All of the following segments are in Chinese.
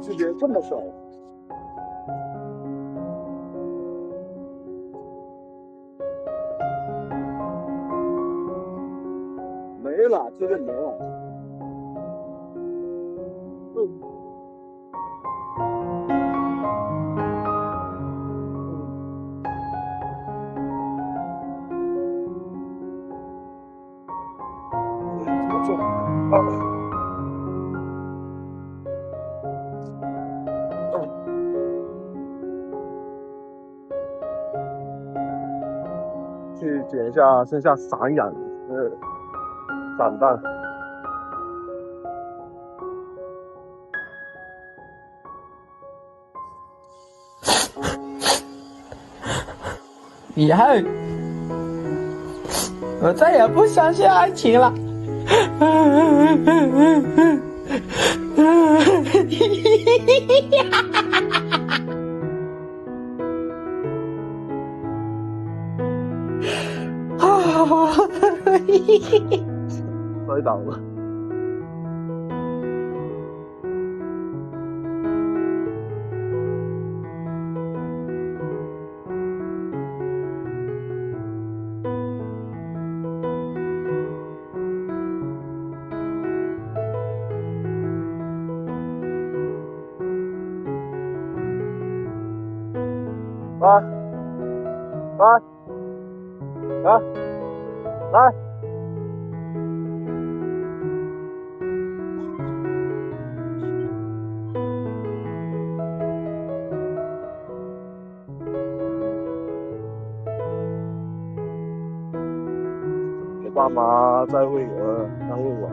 区别这么小，没了，这个没了。怎么做？去捡一下剩下散养的散弹。以后我再也不相信爱情了。摔倒了。来，来，来，来。给爸妈在喂鹅，刚喂完。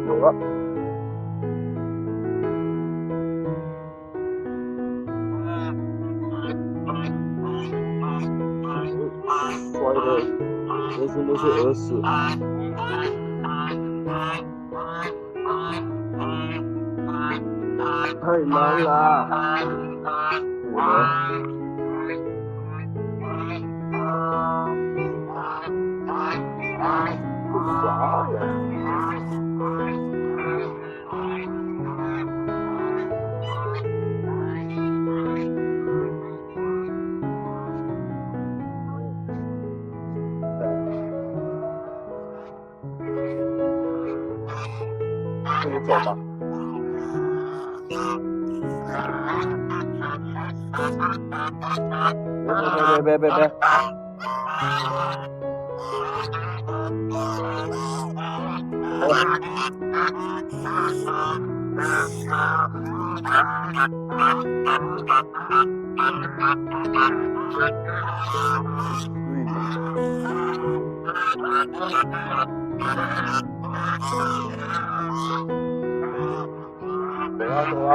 有了。摔的浑身都是鹅屎。太难了，我的。这啥呀？跟你走吧。别！走啊！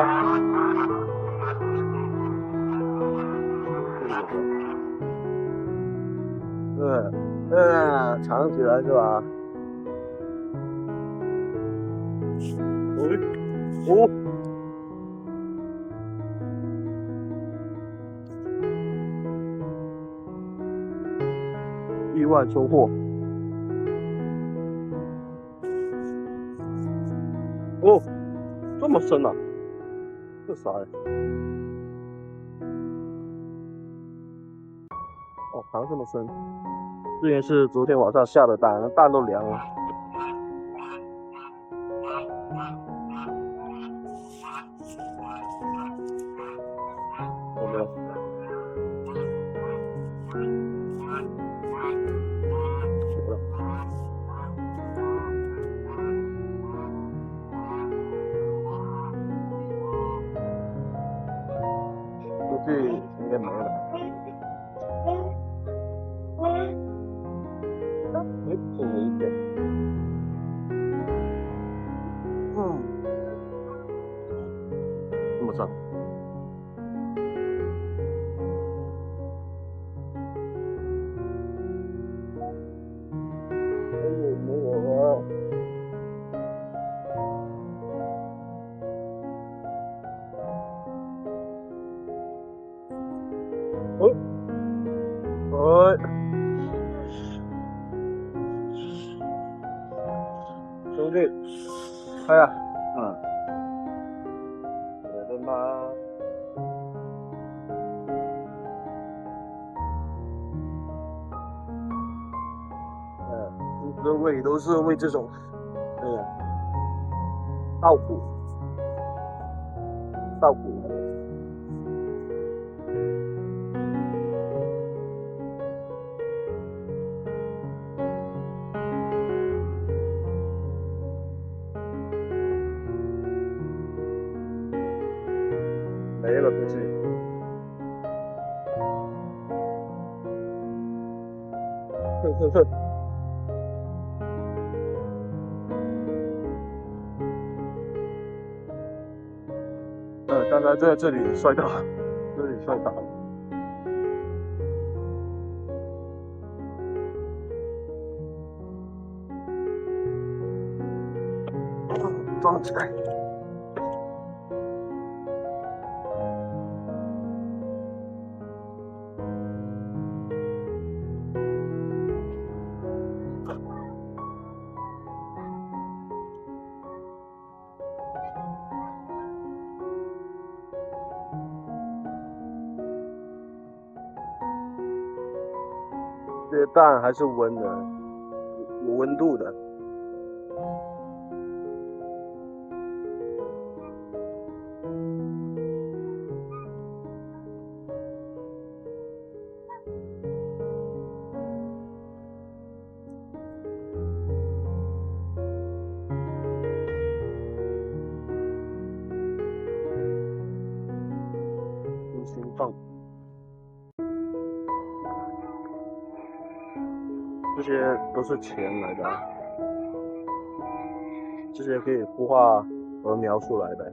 藏起来是吧？哦，意外收获。哦，这么深啊？这啥呀？哦，藏这么深。之前是昨天晚上下的蛋，蛋都凉了。有没有？估计应该没了。哎，这有一点。这么长。没有啊。吗？这喂都是喂这种，稻谷，稻谷。没了，估计。呵呵呵。刚才在这里摔倒，这里摔倒了。装起来。这些蛋还是温的，有温度的。无情放。这些都是钱来的，这些可以孵化和描出来的。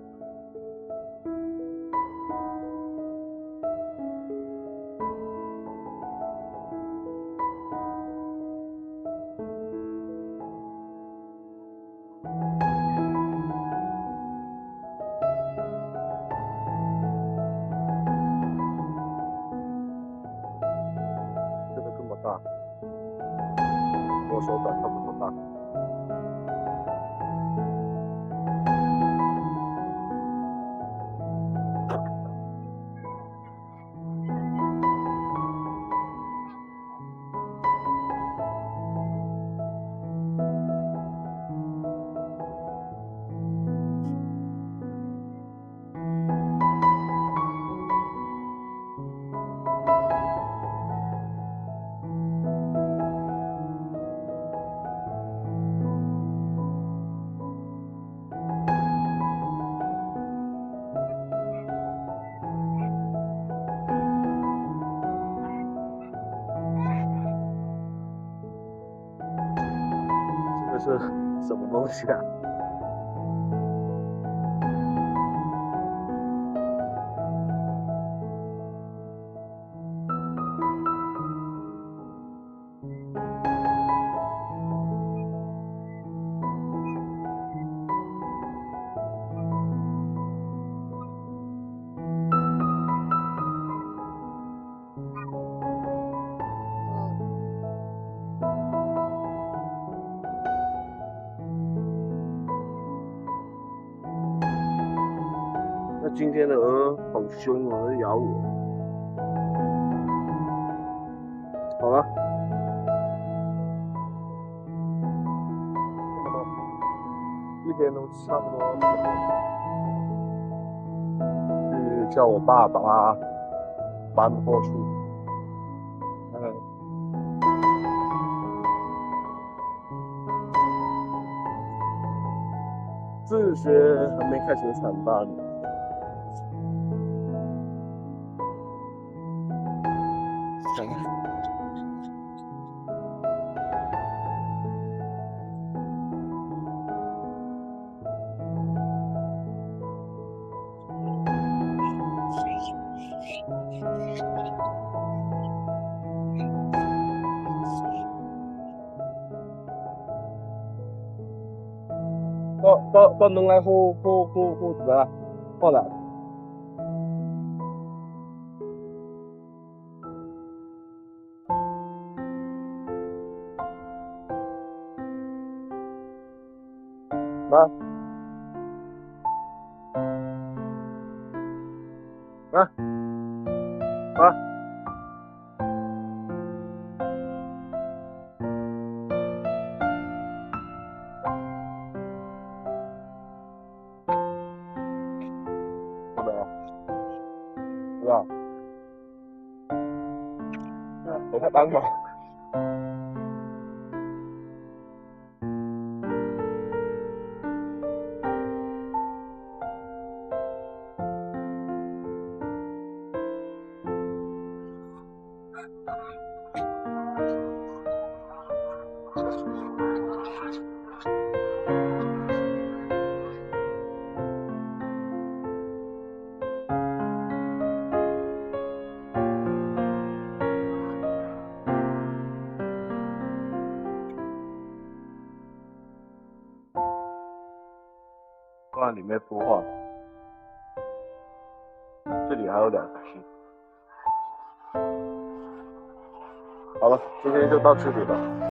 这个这么大，我手感差不多大。这是什么东西啊？那今天的鹅好凶哦，咬我。好了，差不多，一天都差不多。去叫我爸把它搬过去。这些还没开始产蛋呢。看看。到弄来护子了，放哪？啊？啊，啊，是不是？是吧？等下单口。放在里面孵化。这里还有2个星。好了，今天就到这里了。